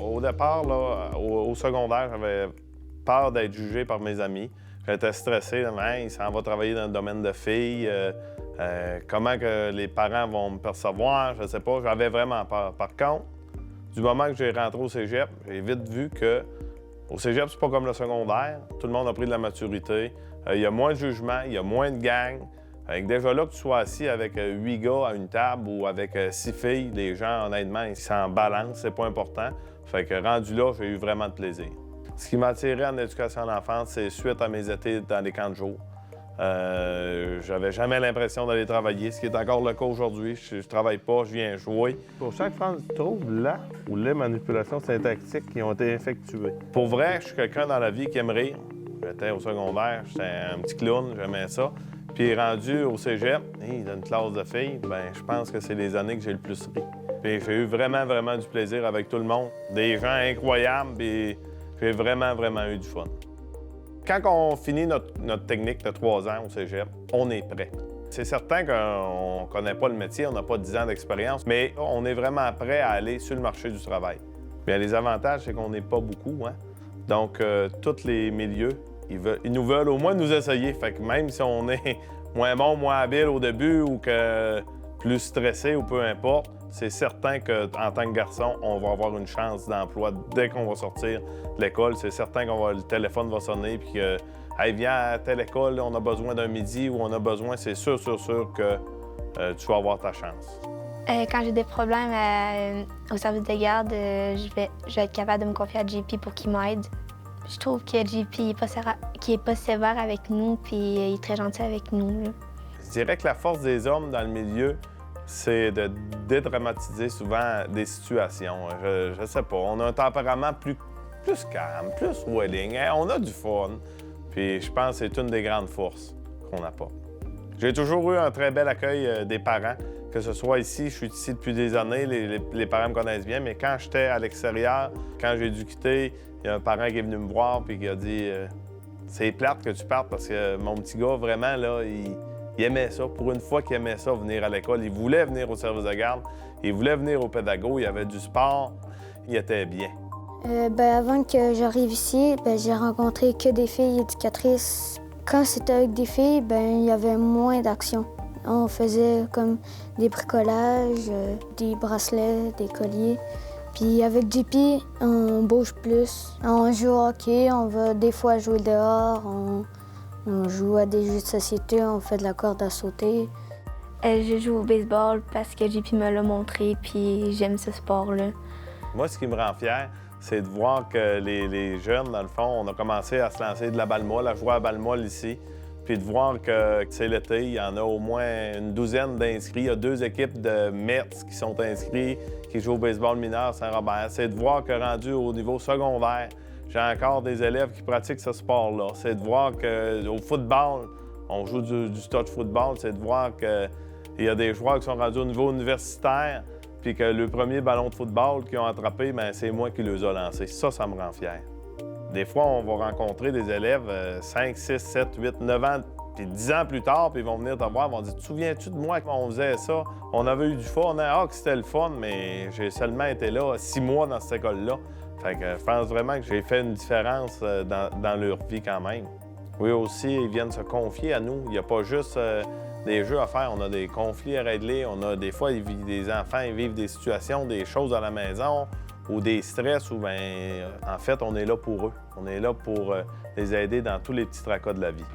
Au départ, là, au secondaire, j'avais peur d'être jugé par mes amis. J'étais stressé. Hein, il s'en va travailler dans le domaine de filles. Comment que les parents vont me percevoir, je ne sais pas. J'avais vraiment peur. Par contre, du moment que j'ai rentré au cégep, j'ai vite vu que au cégep, c'est pas comme le secondaire. Tout le monde a pris de la maturité. Il y a moins de jugement, il y a moins de gang. Déjà là, que tu sois assis avec 8 gars à une table ou avec 6 filles, les gens, honnêtement, ils s'en balancent, c'est pas important. Fait que rendu là, j'ai eu vraiment de plaisir. Ce qui m'a attiré en éducation à l'enfance, c'est suite à mes étés dans les camps de jour. J'avais jamais l'impression d'aller travailler, ce qui est encore le cas aujourd'hui. Je travaille pas, je viens jouer. Pour chaque femme, tu trouves la ou les manipulations syntaxiques qui ont été effectuées. Pour vrai, je suis quelqu'un dans la vie qui aime rire. J'étais au secondaire, j'étais un petit clown, j'aimais ça. Puis rendu au cégep, dans une classe de filles, ben je pense que c'est les années que j'ai le plus ri. Puis j'ai eu vraiment du plaisir avec tout le monde. Des gens incroyables, puis j'ai vraiment eu du fun. Quand on finit notre technique de 3 ans au cégep, on est prêt. C'est certain qu'on ne connaît pas le métier, on n'a pas 10 ans d'expérience, mais on est vraiment prêt à aller sur le marché du travail. Bien, les avantages, c'est qu'on n'est pas beaucoup, hein? Donc, tous les milieux, ils nous veulent au moins nous essayer. Fait que même si on est moins bon, moins habile au début ou que plus stressé ou peu importe, c'est certain qu'en tant que garçon, on va avoir une chance d'emploi dès qu'on va sortir de l'école. C'est certain que le téléphone va sonner puis que hey, viens à telle école, on a besoin d'un midi ou on a besoin, c'est sûr que tu vas avoir ta chance. Quand j'ai des problèmes au service de garde, je vais être capable de me confier à JP pour qu'il m'aide. Je trouve que JP est pas sévère avec nous puis il est très gentil avec nous. Là. Je dirais que la force des hommes dans le milieu, c'est de dédramatiser souvent des situations. Je sais pas, on a un tempérament plus calme, plus wedding. Hein? On a du fun. Puis je pense que c'est une des grandes forces qu'on n'a pas. J'ai toujours eu un très bel accueil des parents, que ce soit ici, je suis ici depuis des années, les parents me connaissent bien, mais quand j'étais à l'extérieur, quand j'ai dû quitter, il y a un parent qui est venu me voir puis qui a dit c'est plate que tu partes parce que mon petit gars, vraiment, là, il aimait ça. Pour une fois qu'il aimait ça, venir à l'école. Il voulait venir au service de garde, il voulait venir au pédago, il y avait du sport, il était bien. Avant que j'arrive ici, j'ai rencontré que des filles éducatrices. Quand c'était avec des filles, il y avait moins d'action. On faisait comme des bricolages, des bracelets, des colliers. Puis avec JP, on bouge plus. On joue au hockey, on va des fois jouer dehors, on joue à des jeux de société, on fait de la corde à sauter. Je joue au baseball parce que JP me l'a montré, puis j'aime ce sport-là. Moi, ce qui me rend fier, c'est de voir que les jeunes, dans le fond, on a commencé à se lancer de la balle molle, à jouer à la balle molle ici. Puis de voir que c'est l'été, il y en a au moins une douzaine d'inscrits. Il y a 2 équipes de Metz qui sont inscrits, qui jouent au baseball mineur Saint-Robert. C'est de voir que rendu au niveau secondaire, j'ai encore des élèves qui pratiquent ce sport-là. C'est de voir qu'au football, on joue du touch football. C'est de voir qu'il y a des joueurs qui sont rendus au niveau universitaire, puis que le premier ballon de football qu'ils ont attrapé, c'est moi qui les ai lancés. Ça me rend fier. Des fois, on va rencontrer des élèves 5, 6, 7, 8, 9 ans, puis 10 ans plus tard, puis ils vont venir te voir, ils vont dire « Tu te souviens-tu de moi quand on faisait ça? On avait eu du fun, que c'était le fun, mais j'ai seulement été là 6 mois dans cette école-là. » Fait que je pense vraiment que j'ai fait une différence dans leur vie quand même. Oui, aussi, ils viennent se confier à nous. Il n'y a pas juste des jeux à faire, on a des conflits à régler. On a des fois, des enfants, ils vivent des situations, des choses à la maison ou des stress où, en fait, on est là pour eux. On est là pour les aider dans tous les petits tracas de la vie.